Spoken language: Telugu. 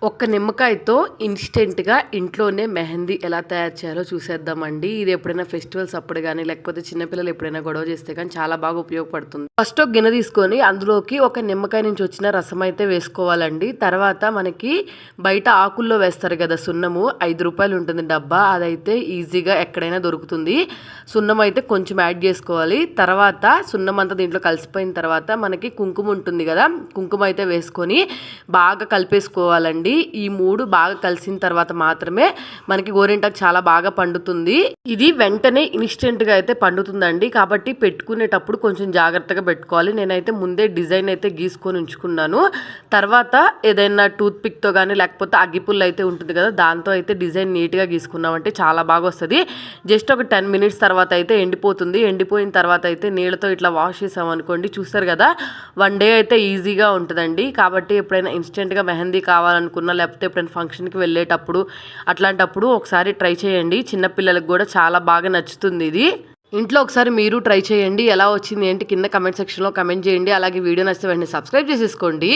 ఒక్క నిమ్మకాయతో ఇన్స్టెంట్‌గా ఇంట్లోనే మెహందీ ఎలా తయారు చేయాలో చూసేద్దామండి. ఇది ఎప్పుడైనా ఫెస్టివల్స్ అప్పుడు గానీ, లేకపోతే చిన్న పిల్లలు ఎప్పుడైనా గొడవ చేస్తే గానీ చాలా బాగా ఉపయోగపడుతుంది. ఫస్ట్ ఒక గిన్నె తీసుకొని అందులోకి ఒక నిమ్మకాయ నుంచి వచ్చిన రసం అయితే వేసుకోవాలండి. తర్వాత మనకి బయట ఆకుల్లో వేస్తారు కదా సున్నము, రూ. 5 ఉంటుంది డబ్బా. అదైతే ఈజీగా ఎక్కడైనా దొరుకుతుంది. సున్నం అయితే కొంచెం యాడ్ చేసుకోవాలి. తర్వాత సున్నం అంతా దీంట్లో కలిసిపోయిన తర్వాత మనకి కుంకుమ ఉంటుంది కదా, కుంకుమ అయితే వేసుకొని బాగా కలిపేసుకోవాలండి. ఈ 3 బాగా కలిసిన తర్వాత మాత్రమే మనకి గోరింటాకు చాలా బాగా పండుతుంది. ఇది వెంటనే ఇన్స్టెంట్గా అయితే పండుతుందండి. కాబట్టి పెట్టుకునేటప్పుడు కొంచెం జాగ్రత్తగా పెట్టుకోవాలి. నేనైతే ముందే డిజైన్ అయితే గీసుకొని ఉంచుకున్నాను. తర్వాత ఏదైనా టూత్ పిక్తో కానీ లేకపోతే అగ్గిపుల్ల అయితే ఉంటుంది కదా, దాంతో అయితే డిజైన్ నీట్గా గీసుకున్నామంటే చాలా బాగా వస్తుంది. జస్ట్ ఒక 10 మినిట్స్ తర్వాత అయితే ఎండిపోతుంది. ఎండిపోయిన తర్వాత అయితే నీళ్ళతో ఇట్లా వాష్ చేసామనుకోండి, చూస్తారు కదా, 1 డే అయితే ఈజీగా ఉంటుందండి. కాబట్టి ఎప్పుడైనా ఇన్స్టెంట్గా మెహందీ కావాలనుకున్నా, లేకపోతే ఎప్పుడైనా ఫంక్షన్కి వెళ్ళేటప్పుడు అట్లాంటప్పుడు ఒకసారి ట్రై చేయండి. చిన్నపిల్లలకు కూడా చాలా బాగా నచ్చుతుంది ఇది. ఇంట్లో ఒకసారి మీరు ట్రై చేయండి. ఎలా వచ్చింది ఏంటి కింద కమెంట్ సెక్షన్లో కమెంట్ చేయండి. అలాగే వీడియో నచ్చితే వెంటనే సబ్స్క్రైబ్ చేసేసుకోండి.